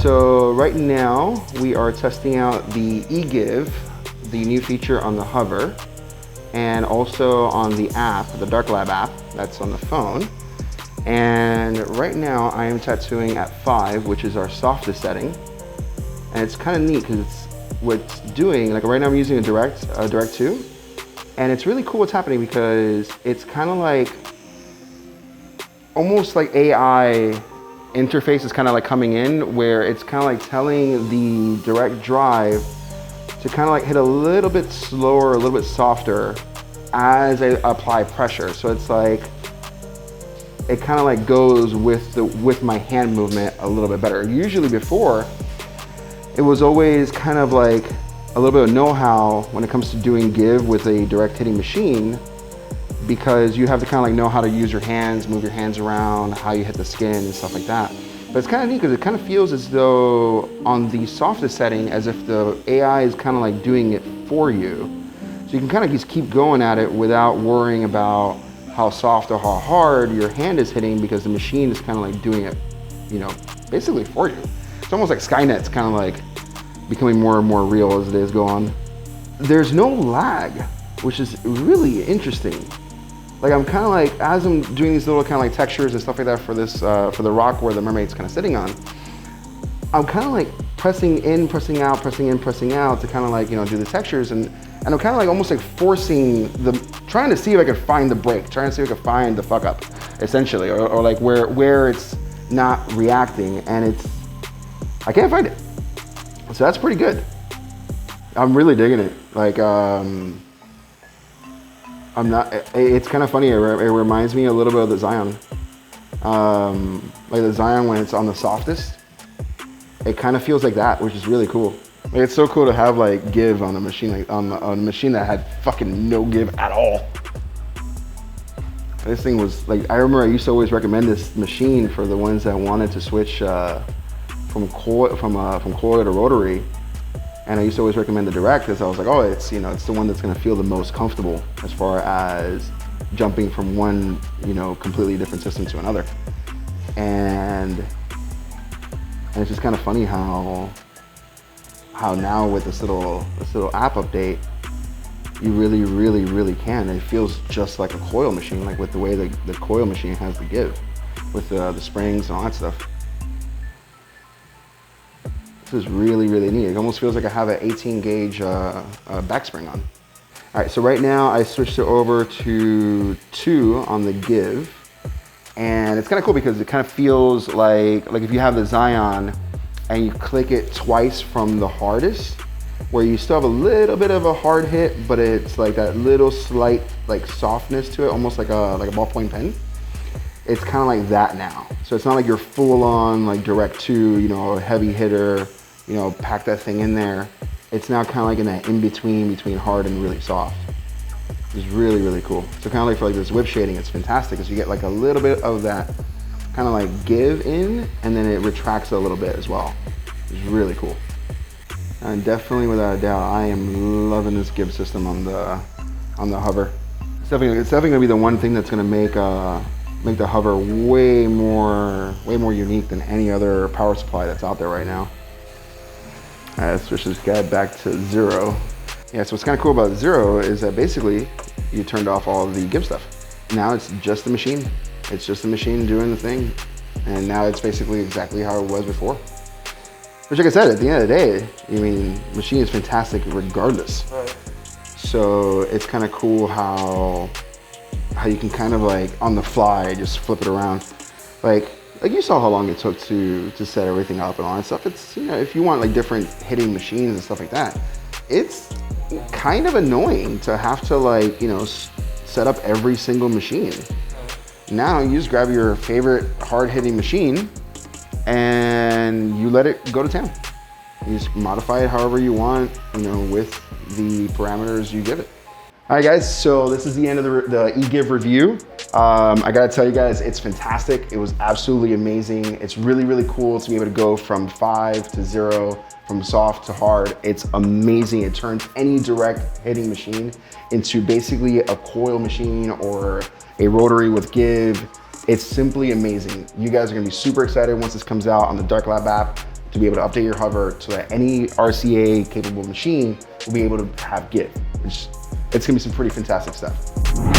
so right now we are testing out the eGive, the new feature on the hover, and also on the app, the Darklab app that's on the phone. And right now I am tattooing at 5, which is our softest setting. And it's kind of neat because what's doing, like right now I'm using a Direct 2, and it's really cool what's happening because it's kind of like, almost like AI interface is kind of like coming in, where it's kind of like telling the direct drive to kind of like hit a little bit slower, a little bit softer as I apply pressure. So it's like, it kind of like goes with my hand movement a little bit better. Usually before, it was always kind of like a little bit of know-how when it comes to doing give with a direct hitting machine, because you have to kind of like know how to use your hands, move your hands around, how you hit the skin and stuff like that. But it's kind of neat because it kind of feels as though on the softest setting, as if the AI is kind of like doing it for you. So you can kind of just keep going at it without worrying about how soft or how hard your hand is hitting, because the machine is kind of like doing it, you know, basically for you. It's almost like Skynet's kind of like becoming more and more real as the days go on. There's no lag, which is really interesting. Like I'm kind of like, as I'm doing these little kind of like textures and stuff like that for this, for the rock where the mermaid's kind of sitting on, I'm kind of like pressing in, pressing out, pressing in, pressing out to kind of like, you know, do the textures, and I'm kind of like almost like forcing trying to see if I could find the break, trying to see if I could find the fuck up, essentially, or like where it's not reacting, and I can't find it. So that's pretty good. I'm really digging it. Like, it's kind of funny. It reminds me a little bit of the Zion. Like the Zion when it's on the softest, it kind of feels like that, which is really cool. Like it's so cool to have like give on a machine, like on a machine that had fucking no give at all. This thing was like, I remember I used to always recommend this machine for the ones that wanted to switch from coil to rotary. And I used to always recommend the Direct because I was like, oh, it's, you know, it's the one that's going to feel the most comfortable as far as jumping from one, you know, completely different system to another. And it's just kind of funny how now with this little app update, you really can. It feels just like a coil machine, like with the way the coil machine has the give, with the springs and all that stuff. This is really neat. It almost feels like I have an 18 gauge back spring on. All right, so right now I switched it over to 2 on the give. And it's kind of cool because it kind of feels like if you have the Zion and you click it twice from the hardest, where you still have a little bit of a hard hit, but it's like that little slight like softness to it, almost like a ballpoint pen. It's kind of like that now. So it's not like you're full on like Direct 2, you know, a heavy hitter, you know, pack that thing in there. It's now kind of like in that in-between, between hard and really soft. It's really cool. So kind of like for like this whip shading, it's fantastic because you get like a little bit of that kind of like give in, and then it retracts a little bit as well. It's really cool. And definitely without a doubt, I am loving this give system on the hover. It's definitely gonna be the one thing that's gonna make the hover way more unique than any other power supply that's out there right now. All right, let's switch this guy back to 0. Yeah, so what's kind of cool about 0 is that basically you turned off all of the give stuff. Now it's just the machine. It's just the machine doing the thing. And now it's basically exactly how it was before. Which, like I said, at the end of the day, I mean, machine is fantastic regardless. Right. So it's kind of cool how you can kind of like on the fly just flip it around. Like you saw how long it took to set everything up and all that stuff. It's, you know, if you want like different hitting machines and stuff like that, it's kind of annoying to have to like, you know, set up every single machine. Now you just grab your favorite hard hitting machine and you let it go to town. You just modify it however you want, you know, with the parameters you give it. All right, guys, so this is the end of the eGive review. I gotta tell you guys, it's fantastic. It was absolutely amazing. It's really cool to be able to go from 5 to 0, from soft to hard. It's amazing. It turns any direct hitting machine into basically a coil machine or a rotary with give. It's simply amazing. You guys are gonna be super excited once this comes out on the Darklab app. to be able to update your hover so that any RCA capable machine will be able to have Give. It's gonna be some pretty fantastic stuff.